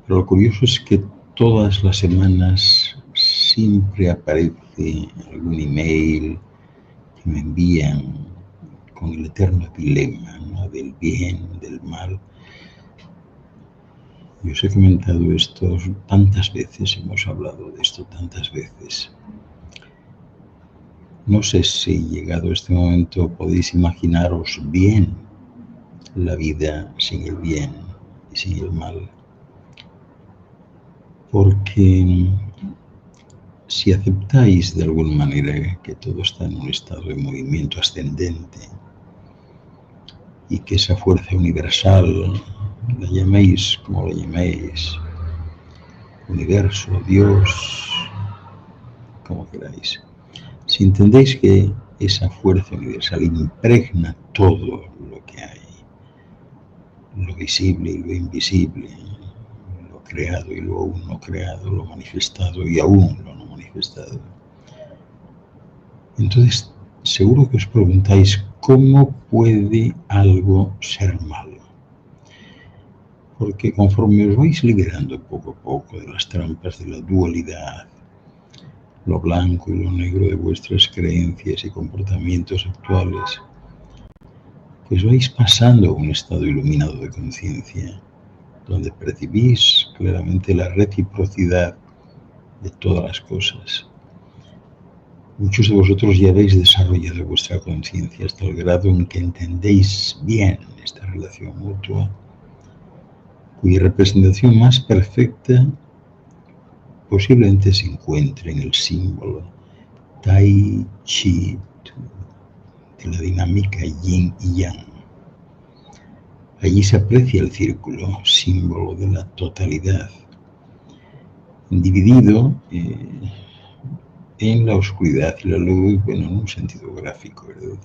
Pero lo curioso es que todas las semanas siempre aparece algún email que me envían con el eterno dilema, ¿no?, del bien, del mal. Yo os he comentado esto tantas veces, hemos hablado de esto tantas veces. No sé si llegado este momento podéis imaginaros bien la vida sin el bien y sin el mal. Porque si aceptáis de alguna manera que todo está en un estado de movimiento ascendente y que esa fuerza universal, la llaméis como la llaméis, universo, Dios, como queráis, si entendéis que esa fuerza universal impregna todo lo que hay, lo visible y lo invisible, lo creado y lo aún no creado, lo manifestado y aún lo no manifestado, entonces seguro que os preguntáis cómo puede algo ser malo. Porque conforme os vais liberando poco a poco de las trampas de la dualidad, lo blanco y lo negro de vuestras creencias y comportamientos actuales, pues vais pasando a un estado iluminado de conciencia, donde percibís claramente la reciprocidad de todas las cosas. Muchos de vosotros ya habéis desarrollado vuestra conciencia hasta el grado en que entendéis bien esta relación mutua, cuya representación más perfecta posiblemente se encuentre en el símbolo Tai Chi de la dinámica Yin y Yang. Allí se aprecia el círculo, símbolo de la totalidad, dividido en la oscuridad y la luz, bueno, en un sentido gráfico, ¿verdad?,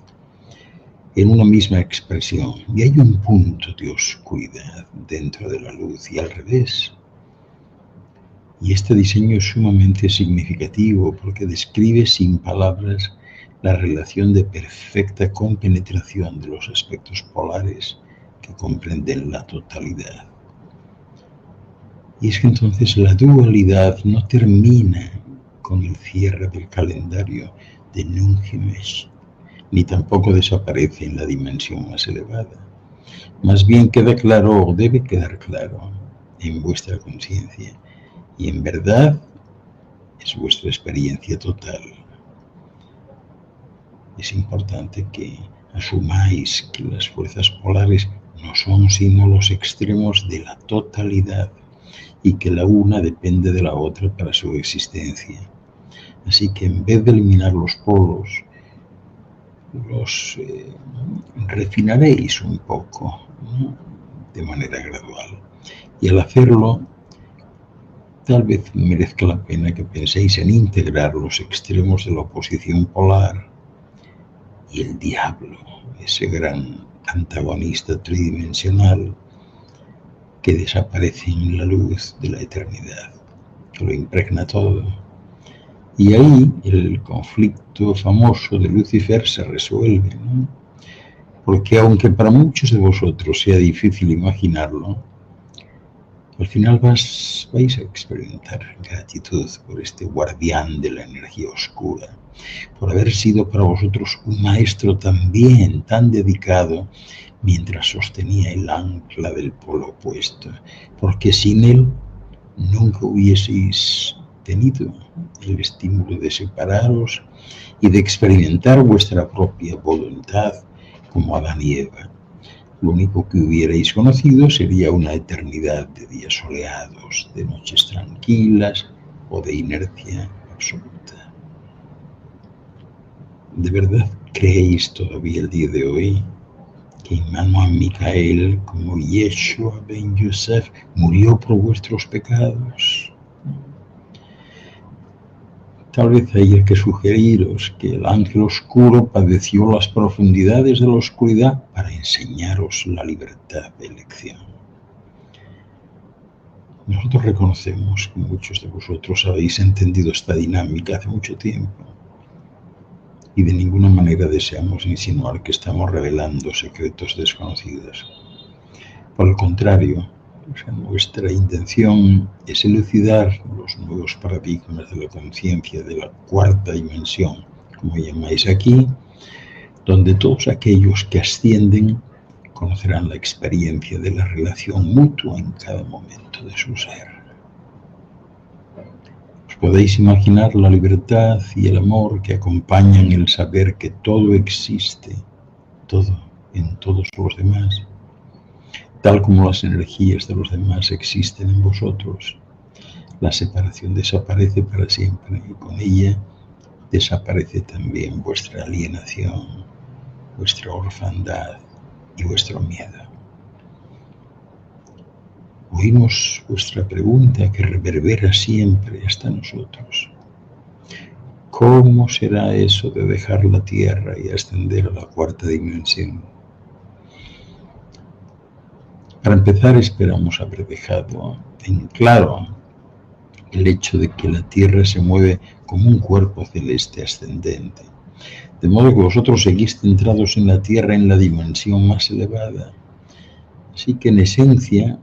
en una misma expresión. Y hay un punto de oscuridad dentro de la luz y al revés. Y este diseño es sumamente significativo porque describe sin palabras la relación de perfecta compenetración de los aspectos polares que comprenden la totalidad. Y es que entonces la dualidad no termina con el cierre del calendario de Nungimesh, ni tampoco desaparece en la dimensión más elevada. Más bien queda claro, o debe quedar claro, en vuestra conciencia, y en verdad es vuestra experiencia total. Es importante que asumáis que las fuerzas polares no son sino los extremos de la totalidad y que la una depende de la otra para su existencia. Así que en vez de eliminar los polos, los refinaréis un poco, ¿no?, de manera gradual. Y al hacerlo, tal vez merezca la pena que penséis en integrar los extremos de la oposición polar y el diablo, ese gran antagonista tridimensional que desaparece en la luz de la eternidad, que lo impregna todo. Y ahí el conflicto famoso de Lucifer se resuelve, ¿no?, porque aunque para muchos de vosotros sea difícil imaginarlo, al final vais a experimentar gratitud por este guardián de la energía oscura, por haber sido para vosotros un maestro también tan dedicado mientras sostenía el ancla del polo opuesto, porque sin él nunca hubieseis tenido el estímulo de separaros y de experimentar vuestra propia voluntad como Adán y Eva. Lo único que hubierais conocido sería una eternidad de días soleados, de noches tranquilas o de inercia absoluta. ¿De verdad creéis todavía el día de hoy que Immanuel Micael, como Yeshua ben Yosef, murió por vuestros pecados? Tal vez haya que sugeriros que el ángel oscuro padeció las profundidades de la oscuridad para enseñaros la libertad de elección. Nosotros reconocemos que muchos de vosotros habéis entendido esta dinámica hace mucho tiempo y de ninguna manera deseamos insinuar que estamos revelando secretos desconocidos. Por el contrario, O sea, nuestra intención es elucidar los nuevos paradigmas de la conciencia de la cuarta dimensión, como llamáis aquí, donde todos aquellos que ascienden conocerán la experiencia de la relación mutua en cada momento de su ser. Os podéis imaginar la libertad y el amor que acompañan el saber que todo existe, todo, en todos los demás, tal como las energías de los demás existen en vosotros. La separación desaparece para siempre y con ella desaparece también vuestra alienación, vuestra orfandad y vuestro miedo. Oímos vuestra pregunta que reverbera siempre hasta nosotros. ¿Cómo será eso de dejar la Tierra y ascender a la cuarta dimensión? Para empezar, esperamos haber dejado en claro el hecho de que la Tierra se mueve como un cuerpo celeste ascendente, de modo que vosotros seguís centrados en la Tierra en la dimensión más elevada. Así que en esencia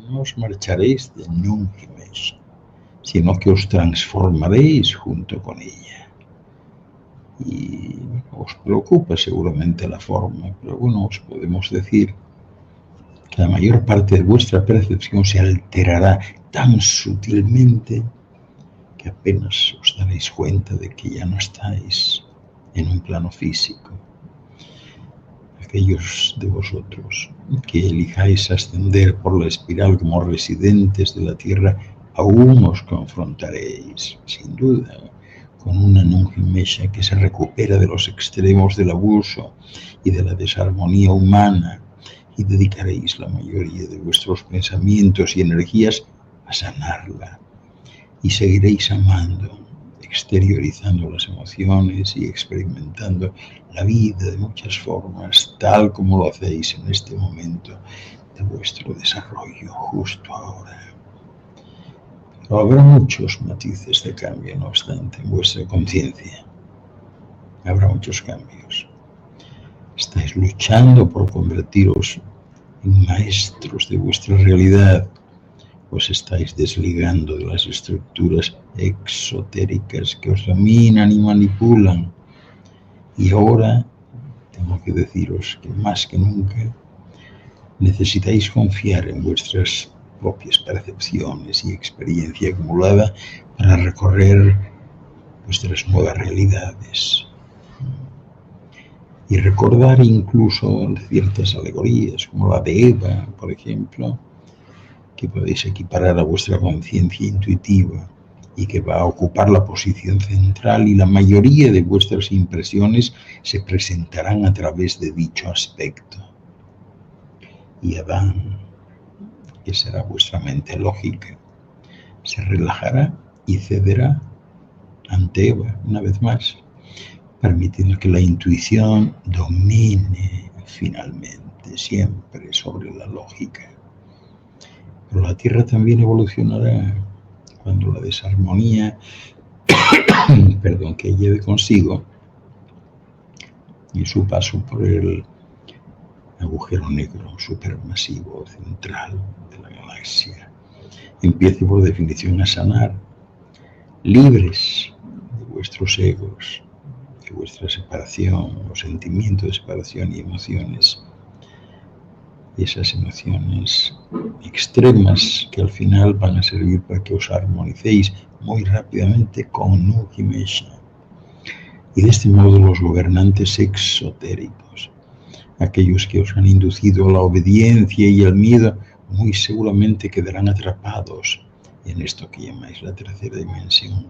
no os marcharéis de Nungi Mesha, sino que os transformaréis junto con ella. Y os preocupa seguramente la forma, pero bueno, os podemos decir que la mayor parte de vuestra percepción se alterará tan sutilmente que apenas os daréis cuenta de que ya no estáis en un plano físico. Aquellos de vosotros que elijáis ascender por la espiral como residentes de la Tierra, aún os confrontaréis, sin duda, con una Nungi Mesha que se recupera de los extremos del abuso y de la desarmonía humana, y dedicaréis la mayoría de vuestros pensamientos y energías a sanarla. Y seguiréis amando, exteriorizando las emociones y experimentando la vida de muchas formas, tal como lo hacéis en este momento de vuestro desarrollo, justo ahora. Pero habrá muchos matices de cambio, no obstante, en vuestra conciencia. Habrá muchos cambios. Estáis luchando por convertiros en maestros de vuestra realidad. Os estáis desligando de las estructuras exotéricas que os dominan y manipulan. Y ahora tengo que deciros que más que nunca necesitáis confiar en vuestras propias percepciones y experiencia acumulada para recorrer vuestras nuevas realidades. Y recordar incluso ciertas alegorías, como la de Eva, por ejemplo, que podéis equiparar a vuestra conciencia intuitiva y que va a ocupar la posición central, y la mayoría de vuestras impresiones se presentarán a través de dicho aspecto. Y Adán, que será vuestra mente lógica, se relajará y cederá ante Eva una vez más, permitiendo que la intuición domine finalmente siempre sobre la lógica. Pero la Tierra también evolucionará cuando la desarmonía que lleve consigo en su paso por el agujero negro supermasivo central de la galaxia empiece por definición a sanar, libres de vuestros egos, de vuestra separación, o sentimientos de separación y emociones. Esas emociones extremas que al final van a servir para que os armonicéis muy rápidamente con Nungi Mesha. Y de este modo los gobernantes exotéricos, aquellos que os han inducido a la obediencia y al miedo, muy seguramente quedarán atrapados en esto que llamáis la tercera dimensión,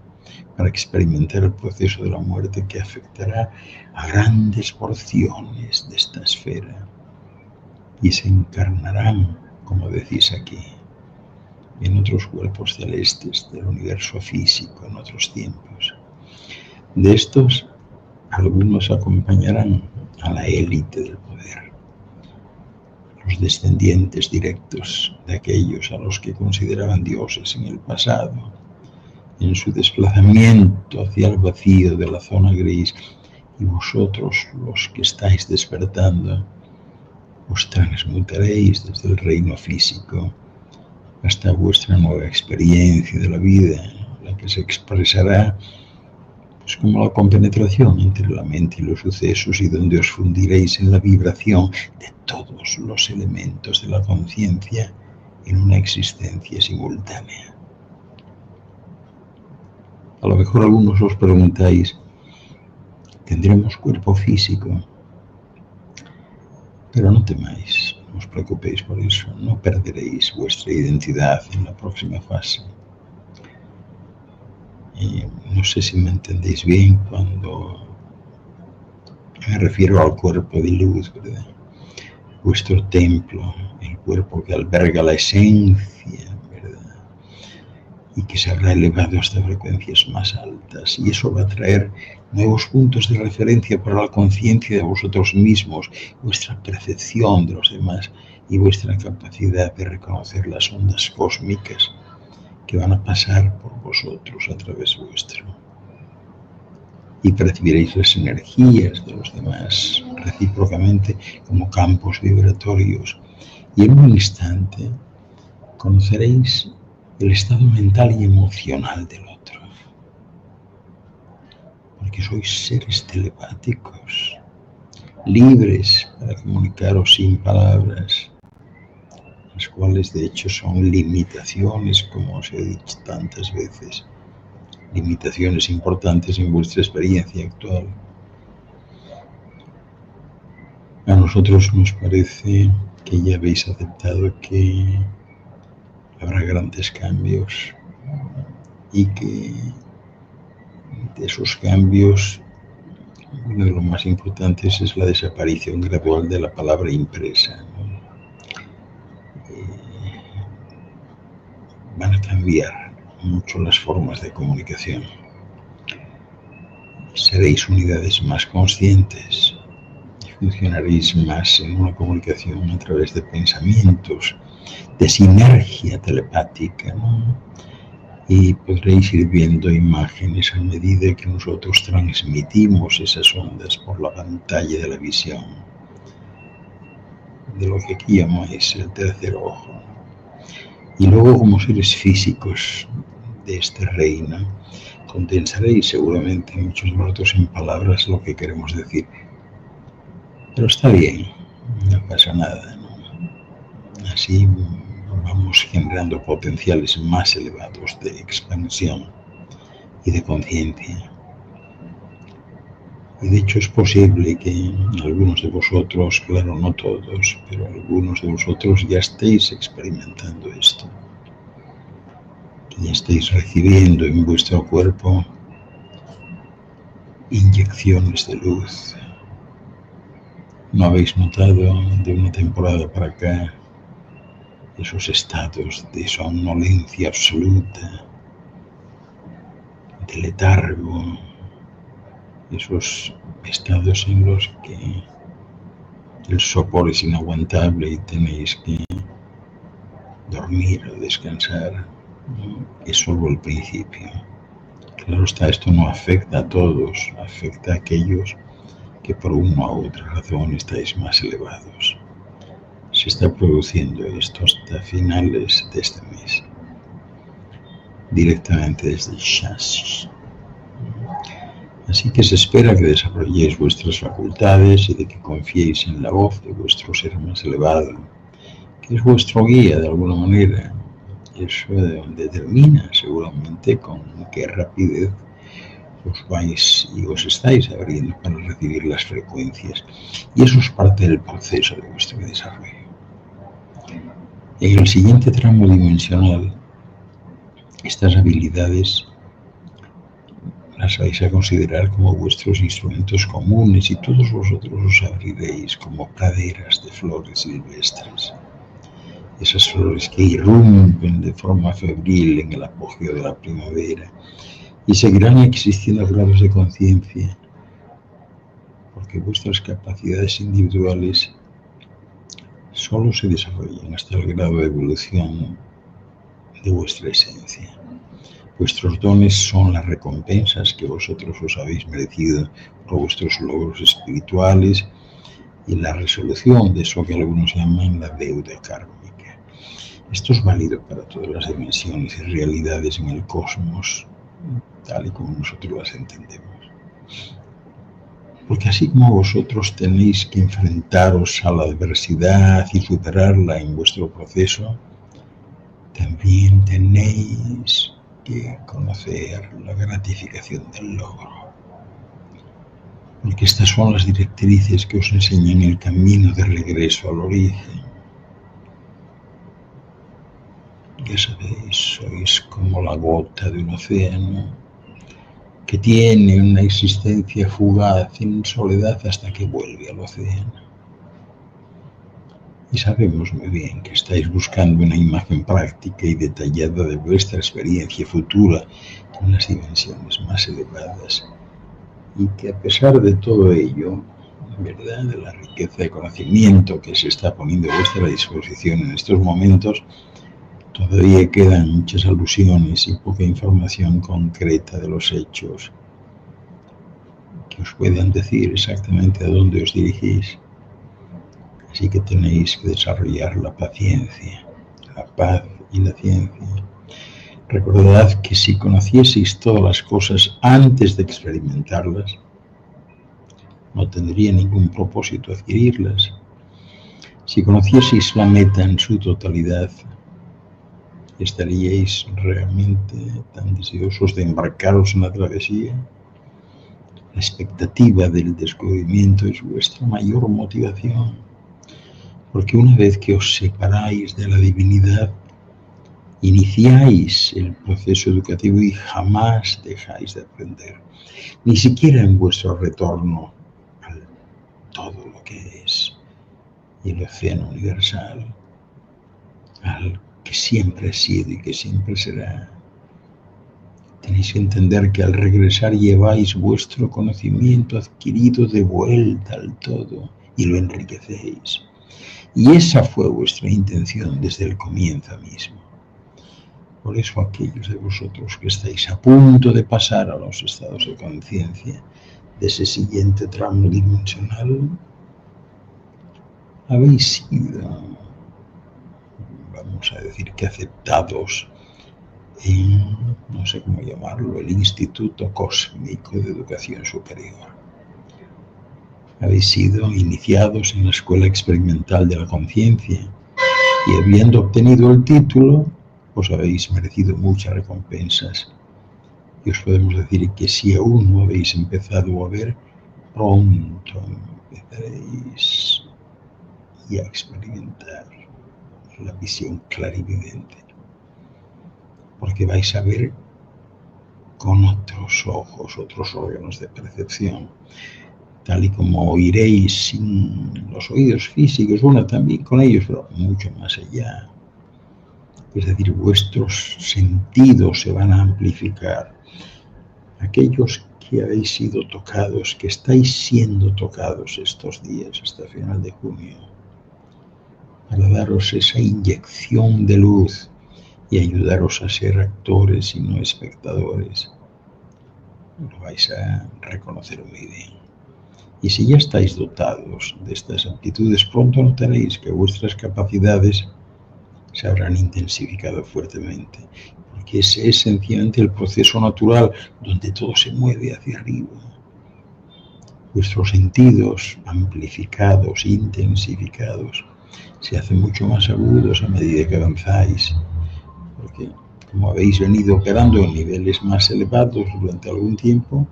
para experimentar el proceso de la muerte que afectará a grandes porciones de esta esfera. Y se encarnarán, como decís aquí, en otros cuerpos celestes del universo físico en otros tiempos. De estos, algunos acompañarán a la élite del poder, los descendientes directos de aquellos a los que consideraban dioses en el pasado, en su desplazamiento hacia el vacío de la zona gris. Y vosotros, los que estáis despertando, os transmutaréis desde el reino físico hasta vuestra nueva experiencia de la vida, la que se expresará pues como la compenetración entre la mente y los sucesos, y donde os fundiréis en la vibración de todos los elementos de la conciencia en una existencia simultánea. A lo mejor algunos os preguntáis, ¿tendremos cuerpo físico? Pero no temáis, no os preocupéis por eso, no perderéis vuestra identidad en la próxima fase. No sé si me entendéis bien cuando me refiero al cuerpo de luz, ¿verdad? Vuestro templo, el cuerpo que alberga la esencia, ¿verdad? Y que se habrá elevado hasta frecuencias más altas, y eso va a traer nuevos puntos de referencia para la conciencia de vosotros mismos, vuestra percepción de los demás y vuestra capacidad de reconocer las ondas cósmicas que van a pasar por vosotros a través vuestro. Y percibiréis las energías de los demás recíprocamente como campos vibratorios, y en un instante conoceréis el estado mental y emocional del otro, porque sois seres telepáticos, libres para comunicaros sin palabras, las cuales de hecho son limitaciones, como os he dicho tantas veces, limitaciones importantes en vuestra experiencia actual. A nosotros nos parece que ya habéis aceptado que habrá grandes cambios y que de esos cambios uno de los más importantes es la desaparición gradual de la palabra impresa, ¿no? Van a cambiar mucho las formas de comunicación. Seréis unidades más conscientes y funcionaréis más en una comunicación a través de pensamientos, de sinergia telepática, ¿no? Y podréis ir viendo imágenes a medida que nosotros transmitimos esas ondas por la pantalla de la visión, de lo que aquí llamáis el tercer ojo. Y luego, como seres físicos de este reino, condensaréis seguramente muchos de vosotros en palabras lo que queremos decir. Pero está bien, no pasa nada, ¿no? Así vamos generando potenciales más elevados de expansión y de conciencia. Y de hecho es posible que algunos de vosotros, claro, no todos, pero algunos de vosotros ya estéis experimentando esto. Que ya estéis recibiendo en vuestro cuerpo inyecciones de luz. ¿No habéis notado de una temporada para acá esos estados de somnolencia absoluta, de letargo, esos estados en los que el sopor es inaguantable y tenéis que dormir o descansar? Es solo el principio. Claro está, esto no afecta a todos, afecta a aquellos que por una u otra razón estáis más elevados. Se está produciendo esto hasta finales de este mes, directamente desde Shash. Así que se espera que desarrolléis vuestras facultades y de que confiéis en la voz de vuestro ser más elevado, que es vuestro guía de alguna manera. Eso determina seguramente con qué rapidez os vais y os estáis abriendo para recibir las frecuencias, y eso es parte del proceso de vuestro desarrollo. En el siguiente tramo dimensional, estas habilidades las vais a considerar como vuestros instrumentos comunes, y todos vosotros os abriréis como praderas de flores silvestres. Esas flores que irrumpen de forma febril en el apogeo de la primavera y seguirán existiendo grados de conciencia, porque vuestras capacidades individuales solo se desarrollan hasta el grado de evolución de vuestra esencia. Vuestros dones son las recompensas que vosotros os habéis merecido por vuestros logros espirituales y la resolución de eso que algunos llaman la deuda kármica. Esto es válido para todas las dimensiones y realidades en el cosmos, tal y como nosotros las entendemos. Porque así como vosotros tenéis que enfrentaros a la adversidad y superarla en vuestro proceso, también tenéis que conocer la gratificación del logro. Porque estas son las directrices que os enseñan el camino de regreso al origen. Ya sabéis, sois como la gota de un océano que tiene una existencia fugaz en soledad hasta que vuelve al océano. Y sabemos muy bien que estáis buscando una imagen práctica y detallada de vuestra experiencia futura en las dimensiones más elevadas, y que a pesar de todo ello, ¿verdad?, de la riqueza de conocimiento que se está poniendo a vuestra disposición en estos momentos, todavía quedan muchas alusiones y poca información concreta de los hechos que os puedan decir exactamente a dónde os dirigís. Así que tenéis que desarrollar la paciencia, la paz y la ciencia. Recordad que si conocieseis todas las cosas antes de experimentarlas, no tendría ningún propósito adquirirlas. Si conocieseis la meta en su totalidad, ¿estaríais realmente tan deseosos de embarcaros en la travesía? La expectativa del descubrimiento es vuestra mayor motivación, porque una vez que os separáis de la divinidad, iniciáis el proceso educativo y jamás dejáis de aprender, ni siquiera en vuestro retorno al todo lo que es el océano universal, al que siempre ha sido y que siempre será. Tenéis que entender que al regresar lleváis vuestro conocimiento adquirido de vuelta al todo y lo enriquecéis. Y esa fue vuestra intención desde el comienzo mismo. Por eso aquellos de vosotros que estáis a punto de pasar a los estados de conciencia de ese siguiente tramo dimensional, habéis sido, vamos a decir que aceptados en, no sé cómo llamarlo, el Instituto Cósmico de Educación Superior. Habéis sido iniciados en la Escuela Experimental de la Conciencia y habiendo obtenido el título, os habéis merecido muchas recompensas. Y os podemos decir que si aún no habéis empezado a ver, pronto empezaréis y a experimentar la visión clarividente, porque vais a ver con otros ojos, otros órganos de percepción, tal y como oiréis sin los oídos físicos, bueno, también con ellos, pero mucho más allá. Es decir, vuestros sentidos se van a amplificar. Aquellos que habéis sido tocados, que estáis siendo tocados estos días hasta final de junio, para daros esa inyección de luz y ayudaros a ser actores y no espectadores, lo vais a reconocer muy bien. Y si ya estáis dotados de estas aptitudes, pronto notaréis que vuestras capacidades se habrán intensificado fuertemente, porque ese es sencillamente el proceso natural donde todo se mueve hacia arriba. Vuestros sentidos amplificados, intensificados, se hacen mucho más agudos a medida que avanzáis, porque como habéis venido operando en niveles más elevados durante algún tiempo,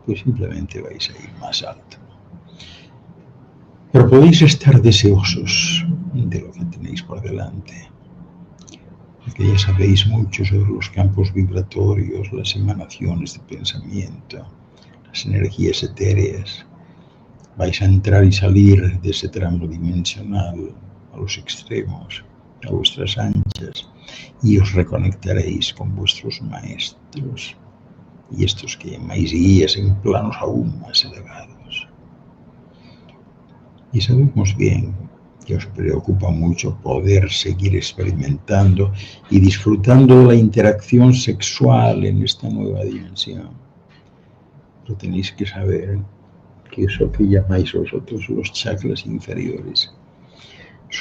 pues simplemente vais a ir más alto. Pero podéis estar deseosos de lo que tenéis por delante, porque ya sabéis mucho sobre los campos vibratorios, las emanaciones de pensamiento, las energías etéreas. Vais a entrar y salir de ese tramo dimensional a los extremos, a vuestras anchas, y os reconectaréis con vuestros maestros y estos que llamáis guías en planos aún más elevados. Y sabemos bien que os preocupa mucho poder seguir experimentando y disfrutando de la interacción sexual en esta nueva dimensión. Pero tenéis que saber que eso que llamáis vosotros los chakras inferiores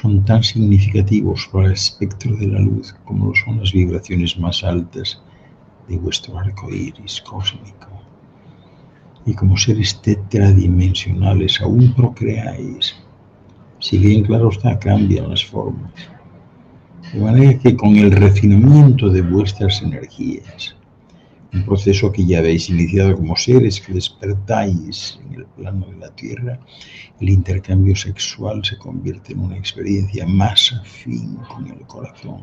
son tan significativos para el espectro de la luz como lo son las vibraciones más altas de vuestro arco iris cósmico. Y como seres tetradimensionales aún procreáis, si bien claro está, cambian las formas. De manera que con el refinamiento de vuestras energías, un proceso que ya habéis iniciado como seres que despertáis en el plano de la Tierra, el intercambio sexual se convierte en una experiencia más afín con el corazón.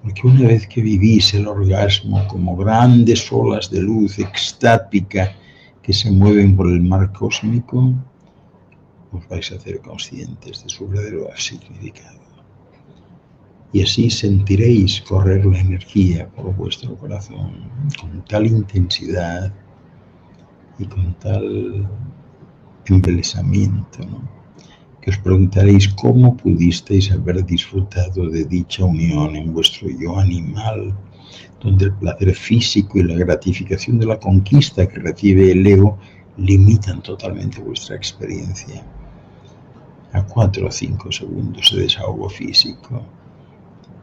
Porque una vez que vivís el orgasmo como grandes olas de luz extática que se mueven por el mar cósmico, os vais a hacer conscientes de su verdadero significado. Y así sentiréis correr la energía por vuestro corazón con tal intensidad y con tal embelesamiento, ¿no?, que os preguntaréis cómo pudisteis haber disfrutado de dicha unión en vuestro yo animal, donde el placer físico y la gratificación de la conquista que recibe el ego limitan totalmente vuestra experiencia a 4 o 5 segundos de desahogo físico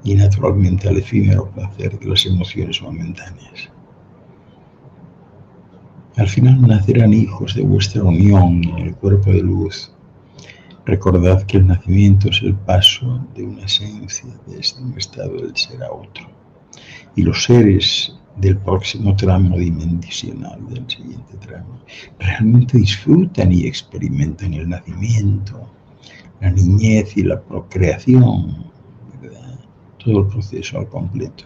y naturalmente al efímero placer de las emociones momentáneas. Al final nacerán hijos de vuestra unión en el cuerpo de luz. Recordad que el nacimiento es el paso de una esencia desde un estado del ser a otro. Y los seres del próximo tramo dimensional, del siguiente tramo, realmente disfrutan y experimentan el nacimiento, la niñez y la procreación, ¿verdad? Todo el proceso al completo.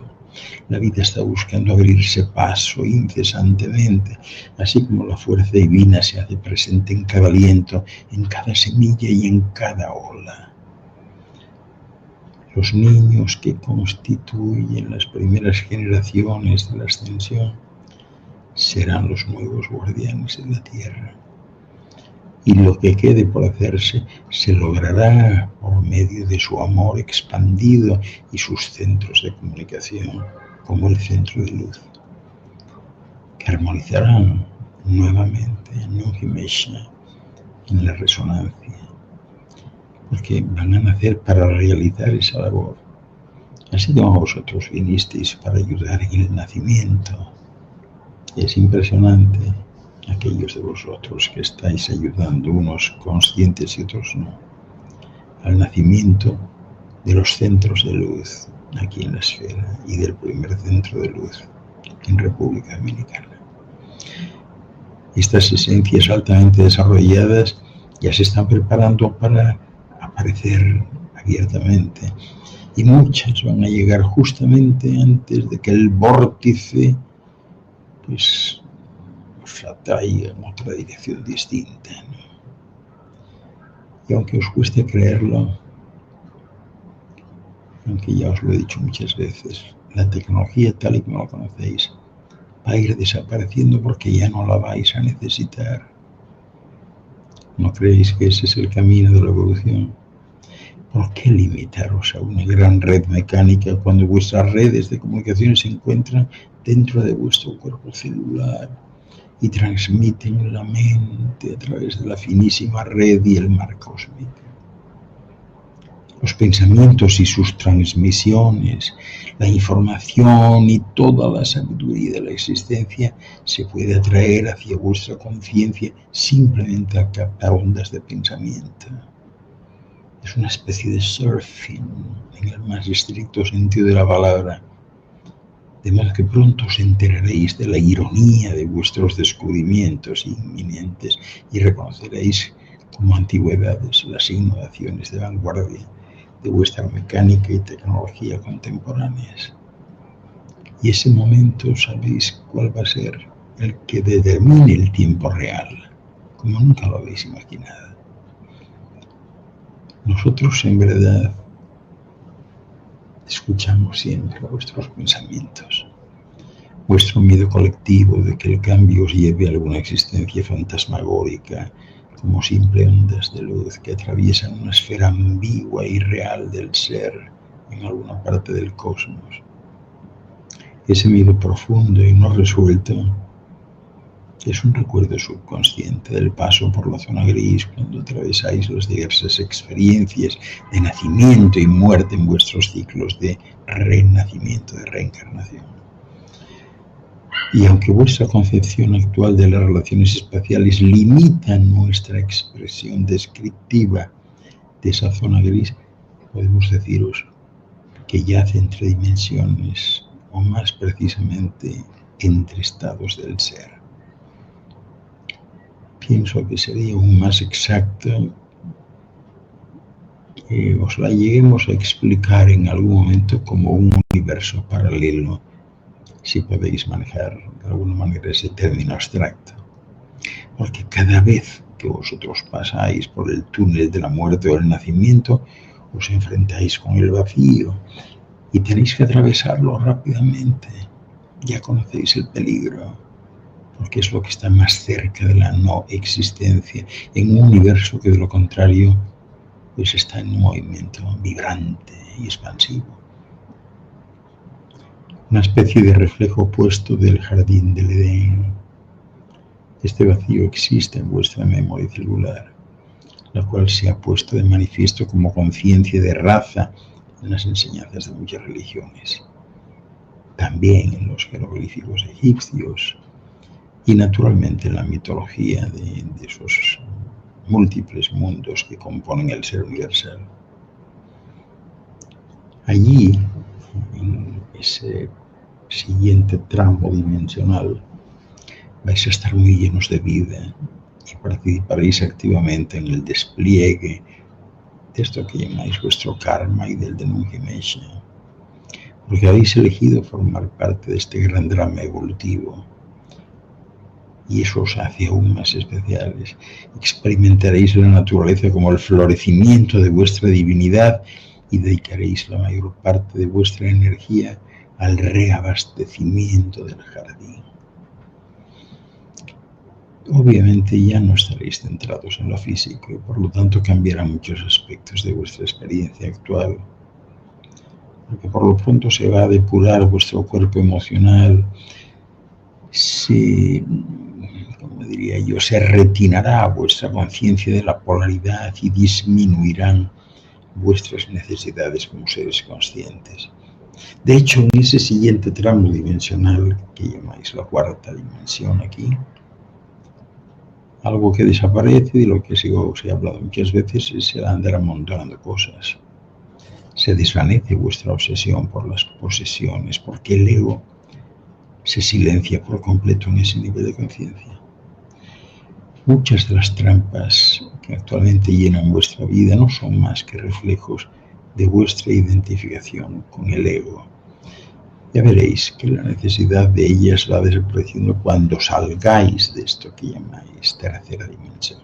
La vida está buscando abrirse paso incesantemente, así como la fuerza divina se hace presente en cada aliento, en cada semilla y en cada ola. Los niños que constituyen las primeras generaciones de la ascensión serán los nuevos guardianes de la tierra. Y lo que quede por hacerse se logrará por medio de su amor expandido y sus centros de comunicación, como el centro de luz, que armonizarán nuevamente en la resonancia, porque van a nacer para realizar esa labor. Así como vosotros vinisteis para ayudar en el nacimiento. Es impresionante aquellos de vosotros que estáis ayudando, unos conscientes y otros no, al nacimiento de los centros de luz aquí en la esfera y del primer centro de luz en República Dominicana. Estas esencias altamente desarrolladas ya se están preparando para aparecer abiertamente y muchas van a llegar justamente antes de que el vórtice pues os atraiga en otra dirección distinta, ¿no? Y aunque os cueste creerlo, aunque ya os lo he dicho muchas veces, la tecnología tal y como la conocéis va a ir desapareciendo porque ya no la vais a necesitar. ¿No creéis que ese es el camino de la evolución? ¿Por qué limitaros a una gran red mecánica cuando vuestras redes de comunicación se encuentran dentro de vuestro cuerpo celular y transmiten la mente a través de la finísima red y el mar cósmico? Los pensamientos y sus transmisiones, la información y toda la sabiduría de la existencia se puede atraer hacia vuestra conciencia simplemente al captar ondas de pensamiento. Es una especie de surfing en el más estricto sentido de la palabra, de modo que pronto os enteraréis de la ironía de vuestros descubrimientos inminentes y reconoceréis como antigüedades las innovaciones de vanguardia de vuestra mecánica y tecnología contemporáneas. Y ese momento sabéis cuál va a ser el que determine el tiempo real, como nunca lo habéis imaginado. Nosotros en verdad escuchamos siempre vuestros pensamientos, vuestro miedo colectivo de que el cambio os lleve a alguna existencia fantasmagórica, como simple ondas de luz que atraviesan una esfera ambigua y real del ser en alguna parte del cosmos. Ese miedo profundo y no resuelto Es un recuerdo subconsciente del paso por la zona gris cuando atravesáis las diversas experiencias de nacimiento y muerte en vuestros ciclos de renacimiento, de reencarnación. Y aunque vuestra concepción actual de las relaciones espaciales limita nuestra expresión descriptiva de esa zona gris, podemos deciros que yace entre dimensiones, o más precisamente entre estados del ser. Pienso que sería aún más exacto que os la lleguemos a explicar en algún momento como un universo paralelo, si podéis manejar de alguna manera ese término abstracto. Porque cada vez que vosotros pasáis por el túnel de la muerte o el nacimiento, os enfrentáis con el vacío y tenéis que atravesarlo rápidamente. Ya conocéis el peligro, porque es lo que está más cerca de la no existencia, en un universo que de lo contrario pues está en un movimiento vibrante y expansivo. Una especie de reflejo opuesto del jardín del Edén. Este vacío existe en vuestra memoria celular, la cual se ha puesto de manifiesto como conciencia de raza en las enseñanzas de muchas religiones, también en los jeroglíficos egipcios y naturalmente en la mitología de esos múltiples mundos que componen el ser universal. Allí, en ese siguiente tramo dimensional, vais a estar muy llenos de vida y participaréis activamente en el despliegue de esto que llamáis vuestro karma y del Denungi-Mesha, porque habéis elegido formar parte de este gran drama evolutivo y eso os hace aún más especiales. Experimentaréis la naturaleza como el florecimiento de vuestra divinidad y dedicaréis la mayor parte de vuestra energía al reabastecimiento del jardín. Obviamente ya no estaréis centrados en lo físico y por lo tanto cambiarán muchos aspectos de vuestra experiencia actual, porque por lo pronto se va a depurar vuestro cuerpo emocional, como diría yo, se retinará vuestra conciencia de la polaridad y disminuirán vuestras necesidades como seres conscientes. De hecho, en ese siguiente tramo dimensional que llamáis la cuarta dimensión aquí, algo que desaparece, de lo que os he hablado muchas veces, es el andar amontonando cosas. Se desvanece vuestra obsesión por las posesiones, porque el ego se silencia por completo en ese nivel de conciencia. Muchas de las trampas que actualmente llenan vuestra vida no son más que reflejos de vuestra identificación con el ego. Ya veréis que la necesidad de ellas va desapareciendo cuando salgáis de esto que llamáis tercera dimensión.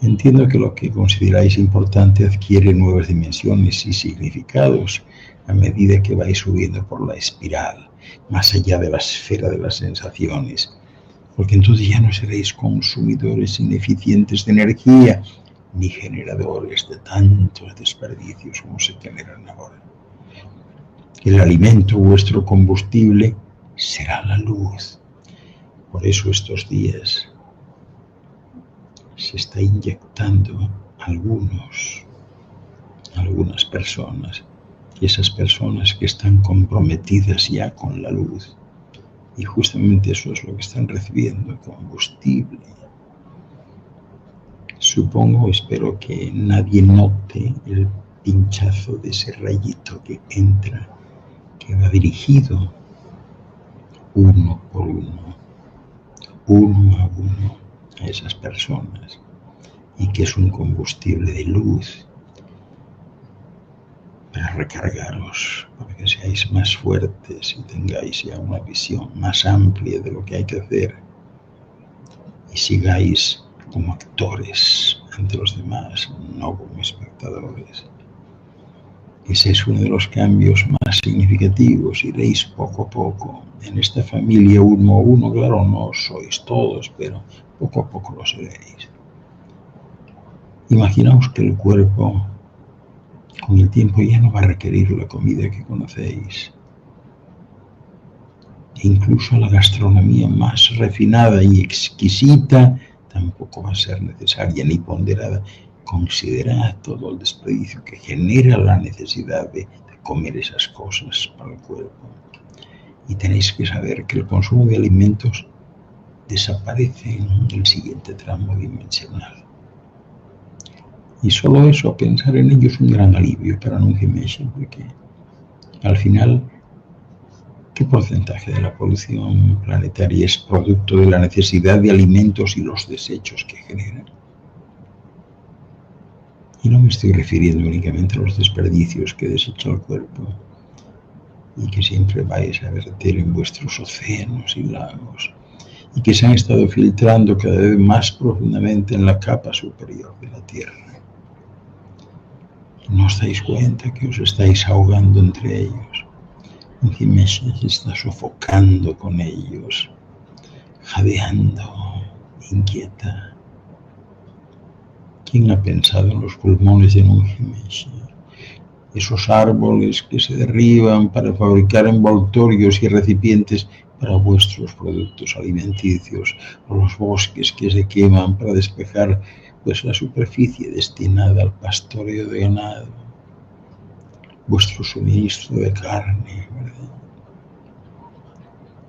Entiendo que lo que consideráis importante adquiere nuevas dimensiones y significados a medida que vais subiendo por la espiral, más allá de la esfera de las sensaciones, porque entonces ya no seréis consumidores ineficientes de energía ni generadores de tantos desperdicios como se generan ahora. El alimento, vuestro combustible, será la luz. Por eso estos días se está inyectando algunas personas, y esas personas que están comprometidas ya con la luz. Y justamente eso es lo que están recibiendo, combustible. Supongo, espero que nadie note el pinchazo de ese rayito que entra, que va dirigido uno por uno a uno a esas personas, y que es un combustible de luz para recargaros, para que seáis más fuertes y tengáis ya una visión más amplia de lo que hay que hacer y sigáis como actores ante los demás, no como espectadores. Ese es uno de los cambios más significativos. Iréis poco a poco en esta familia uno a uno. Claro, no sois todos, pero poco a poco lo seréis. Imaginaos que el cuerpo con el tiempo ya no va a requerir la comida que conocéis. e incluso la gastronomía más refinada y exquisita tampoco va a ser necesaria ni ponderada. Considerad todo el desperdicio que genera la necesidad de comer esas cosas para el cuerpo. Y tenéis que saber que el consumo de alimentos desaparece en el siguiente tramo dimensional. Y solo eso, pensar en ello, es un gran alivio para Nungi Meshe, porque al final, ¿qué porcentaje de la polución planetaria es producto de la necesidad de alimentos y los desechos que generan? Y no me estoy refiriendo únicamente a los desperdicios que desecha el cuerpo y que siempre vais a verter en vuestros océanos y lagos, y que se han estado filtrando cada vez más profundamente en la capa superior de la Tierra. ¿No os dais cuenta que os estáis ahogando entre ellos? Nungi Meshe se está sofocando con ellos, jadeando, inquieta. ¿Quién ha pensado en los pulmones de Nungi Meshe? Esos árboles que se derriban para fabricar envoltorios y recipientes para vuestros productos alimenticios, o los bosques que se queman para despejar la superficie destinada al pastoreo de ganado, vuestro suministro de carne, ¿verdad?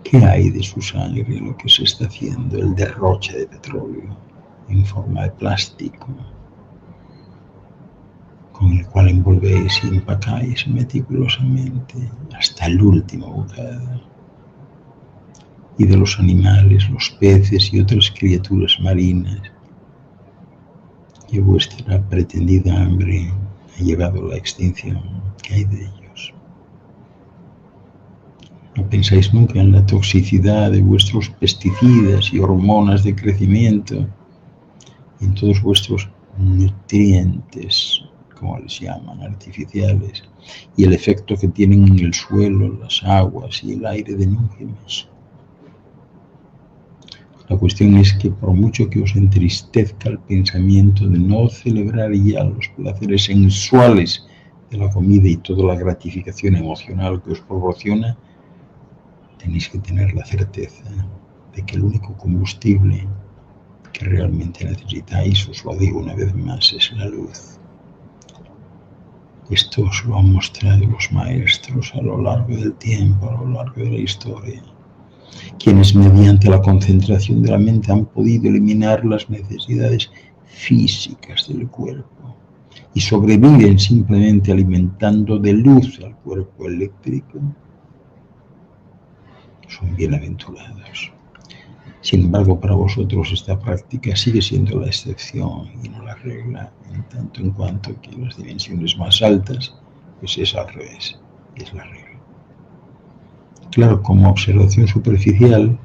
¿Qué hay de su sangre lo que se está haciendo? El derroche de petróleo en forma de plástico, con el cual envolvéis y empacáis meticulosamente hasta el último bocado. Y de los animales, los peces y otras criaturas marinas, y vuestra pretendida hambre ha llevado a la extinción. ¿Qué hay de ellos? No pensáis nunca en la toxicidad de vuestros pesticidas y hormonas de crecimiento, y en todos vuestros nutrientes, como les llaman, artificiales, y el efecto que tienen en el suelo, las aguas y el aire de Nungi Meshe. La cuestión es que por mucho que os entristezca el pensamiento de no celebrar ya los placeres sensuales de la comida y toda la gratificación emocional que os proporciona, tenéis que tener la certeza de que el único combustible que realmente necesitáis, os lo digo una vez más, es la luz. Esto os lo han mostrado los maestros a lo largo del tiempo, a lo largo de la historia, quienes mediante la concentración de la mente han podido eliminar las necesidades físicas del cuerpo y sobreviven simplemente alimentando de luz al cuerpo eléctrico, son bienaventurados. Sin embargo, para vosotros esta práctica sigue siendo la excepción y no la regla, en tanto en cuanto que las dimensiones más altas, pues es al revés, es la regla. Claro, como observación superficial,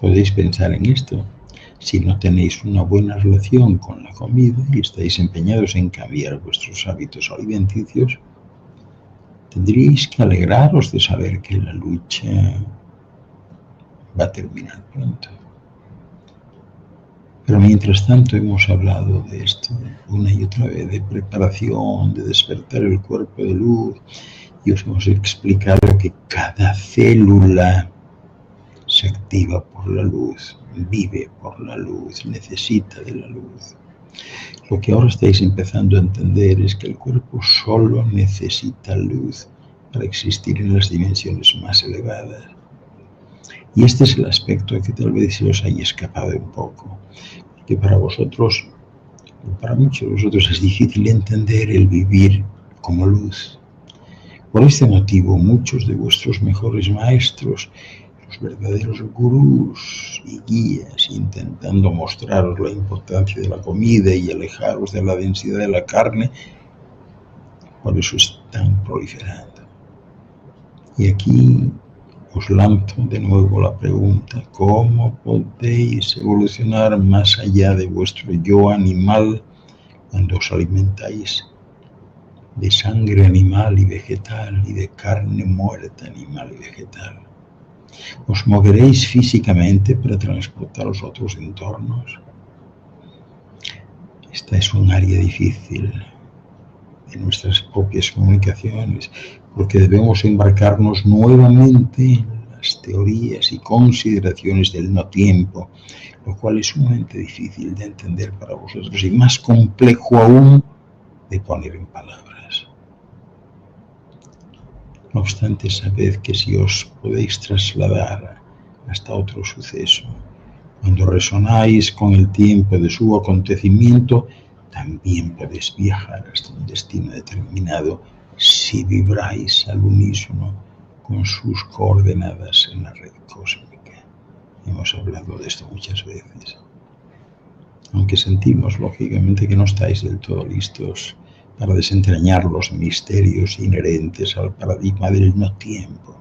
podéis pensar en esto. Si no tenéis una buena relación con la comida y estáis empeñados en cambiar vuestros hábitos alimenticios, tendríais que alegraros de saber que la lucha va a terminar pronto. Pero mientras tanto hemos hablado de esto una y otra vez, de preparación, de despertar el cuerpo de luz, y os hemos explicado que cada célula se activa por la luz, vive por la luz, necesita de la luz. Lo que ahora estáis empezando a entender es que el cuerpo solo necesita luz para existir en las dimensiones más elevadas. Y este es el aspecto que tal vez se os haya escapado un poco, porque para vosotros, para muchos de vosotros es difícil entender el vivir como luz. Por este motivo, muchos de vuestros mejores maestros, los verdaderos gurús y guías, intentando mostraros la importancia de la comida y alejaros de la densidad de la carne, por eso están proliferando. Y aquí os lanzo de nuevo la pregunta: ¿cómo podéis evolucionar más allá de vuestro yo animal cuando os alimentáis de sangre animal y vegetal y de carne muerta animal y vegetal? ¿Os moveréis físicamente para transportaros a otros entornos? Esta es un área difícil de nuestras propias comunicaciones, porque debemos embarcarnos nuevamente en la las teorías y consideraciones del no tiempo, lo cual es sumamente difícil de entender para vosotros y más complejo aún de poner en palabras. No obstante, sabed que si os podéis trasladar hasta otro suceso, cuando resonáis con el tiempo de su acontecimiento, también podéis viajar hasta un destino determinado si vibráis al unísono con sus coordenadas en la red cósmica. Hemos hablado de esto muchas veces. Aunque sentimos, lógicamente, que no estáis del todo listos para desentrañar los misterios inherentes al paradigma del no tiempo.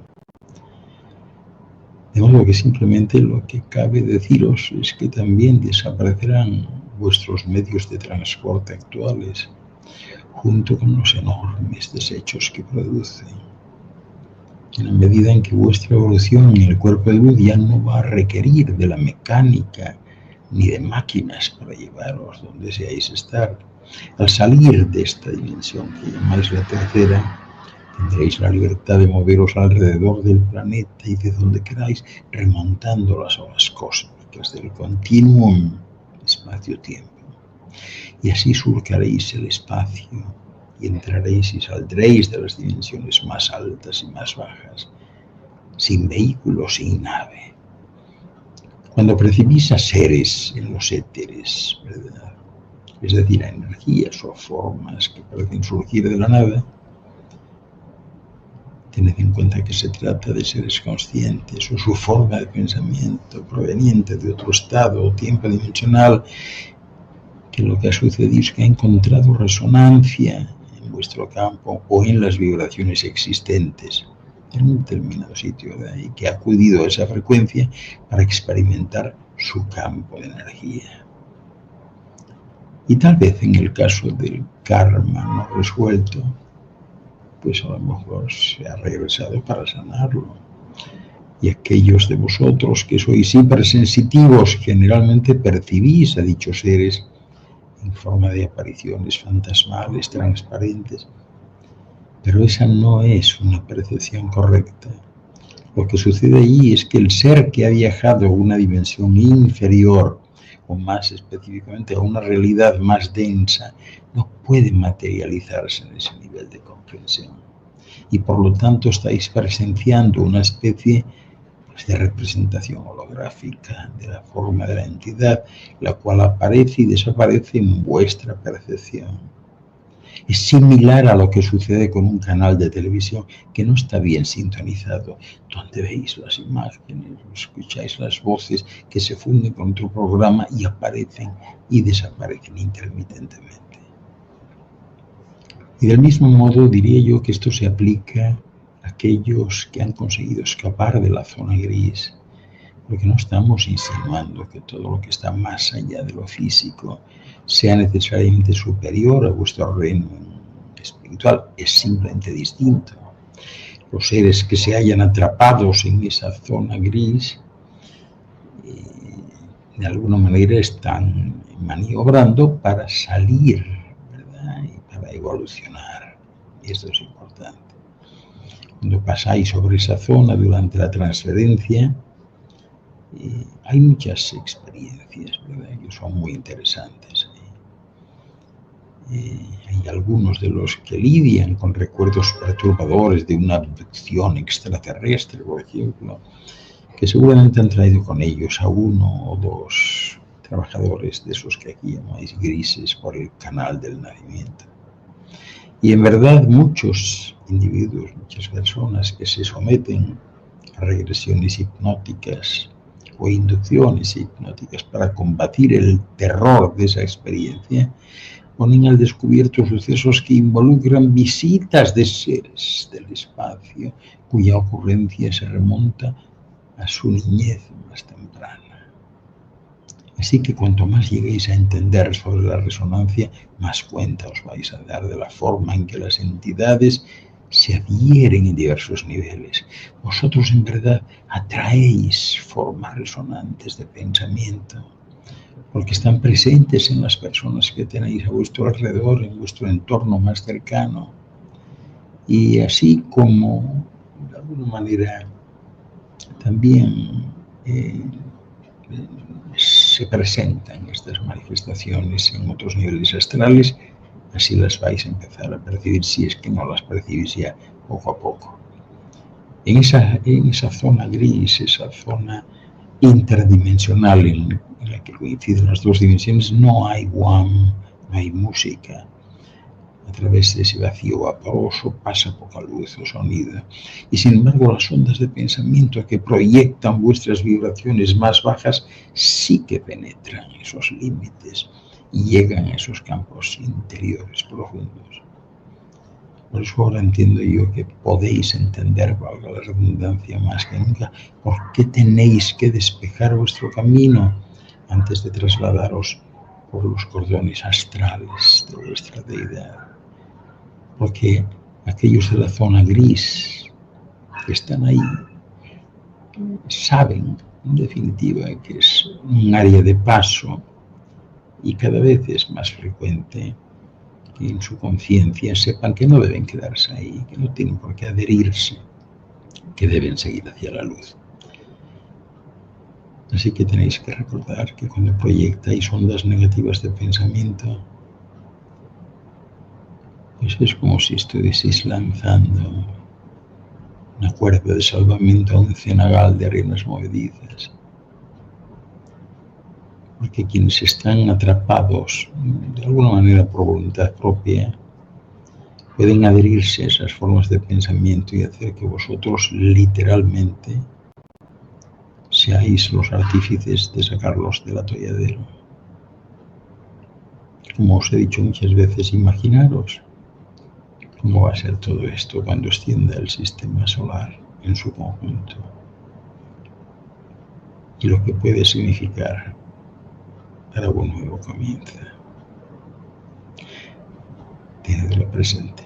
De modo que simplemente lo que cabe deciros es que también desaparecerán vuestros medios de transporte actuales, junto con los enormes desechos que producen. En la medida en que vuestra evolución en el cuerpo de luz ya no va a requerir de la mecánica ni de máquinas para llevaros donde deseáis estar, al salir de esta dimensión que llamáis la tercera, tendréis la libertad de moveros alrededor del planeta y de donde queráis, remontando las olas cósmicas del continuum espacio-tiempo. Y así surcaréis el espacio y entraréis y saldréis de las dimensiones más altas y más bajas, sin vehículo, sin nave. Cuando percibís a seres en los éteres, ¿verdad?, es decir, a energías o formas que parecen surgir de la nada, tened en cuenta que se trata de seres conscientes o su forma de pensamiento proveniente de otro estado o tiempo dimensional, que lo que ha sucedido es que ha encontrado resonancia en vuestro campo o en las vibraciones existentes en un determinado sitio, de ahí que ha acudido a esa frecuencia para experimentar su campo de energía. Y tal vez en el caso del karma no resuelto, pues a lo mejor se ha regresado para sanarlo. Y aquellos de vosotros que sois hipersensitivos generalmente percibís a dichos seres en forma de apariciones fantasmales, transparentes, pero esa no es una percepción correcta. Lo que sucede allí es que el ser que ha viajado a una dimensión inferior, o más específicamente a una realidad más densa, no puede materializarse en ese nivel de comprensión. Y por lo tanto estáis presenciando una especie de representación holográfica de la forma de la entidad, la cual aparece y desaparece en vuestra percepción. Es similar a lo que sucede con un canal de televisión que no está bien sintonizado, donde veis las imágenes, escucháis las voces que se funden con otro programa y aparecen y desaparecen intermitentemente. Y del mismo modo diría yo que esto se aplica a aquellos que han conseguido escapar de la zona gris, porque no estamos insinuando que todo lo que está más allá de lo físico sea necesariamente superior a vuestro reino espiritual, es simplemente distinto. Los seres que se hallan atrapados en esa zona gris, de alguna manera están maniobrando para salir, ¿verdad?, y para evolucionar. Y esto es importante. Cuando pasáis sobre esa zona durante la transferencia, hay muchas experiencias, ¿verdad?, que son muy interesantes. Hay algunos de los que lidian con recuerdos perturbadores de una abducción extraterrestre, por ejemplo, que seguramente han traído con ellos a uno o dos trabajadores de esos que aquí llamáis grises por el canal del nacimiento. Y en verdad muchos individuos, muchas personas que se someten a regresiones hipnóticas o inducciones hipnóticas para combatir el terror de esa experiencia, ponen al descubierto sucesos que involucran visitas de seres del espacio cuya ocurrencia se remonta a su niñez más temprana. Así que cuanto más lleguéis a entender sobre la resonancia, más cuenta os vais a dar de la forma en que las entidades se adhieren en diversos niveles. Vosotros en verdad atraéis formas resonantes de pensamiento, porque están presentes en las personas que tenéis a vuestro alrededor, en vuestro entorno más cercano. Y así como, de alguna manera, también se presentan estas manifestaciones en otros niveles astrales, así las vais a empezar a percibir si es que no las percibís ya poco a poco. En esa zona gris, esa zona interdimensional en la que coinciden las dos dimensiones, no hay WAM, no hay música. A través de ese vacío vaporoso pasa poca luz o sonido. Y sin embargo, las ondas de pensamiento que proyectan vuestras vibraciones más bajas sí que penetran esos límites y llegan a esos campos interiores profundos. Por eso ahora entiendo yo que podéis entender, valga la redundancia más que nunca, por qué tenéis que despejar vuestro camino antes de trasladaros por los cordones astrales de vuestra deidad. Porque aquellos de la zona gris que están ahí saben, en definitiva, que es un área de paso y cada vez es más frecuente que en su conciencia sepan que no deben quedarse ahí, que no tienen por qué adherirse, que deben seguir hacia la luz. Así que tenéis que recordar que cuando proyectáis ondas negativas de pensamiento, pues es como si estuvieseis lanzando una cuerda de salvamento a un cenagal de arenas movedizas. Porque quienes están atrapados de alguna manera por voluntad propia pueden adherirse a esas formas de pensamiento y hacer que vosotros literalmente seáis los artífices de sacarlos del atolladero. Como os he dicho muchas veces, imaginaros cómo va a ser todo esto cuando extienda el sistema solar en su conjunto y lo que puede significar para un nuevo comienzo. Tenedlo presente.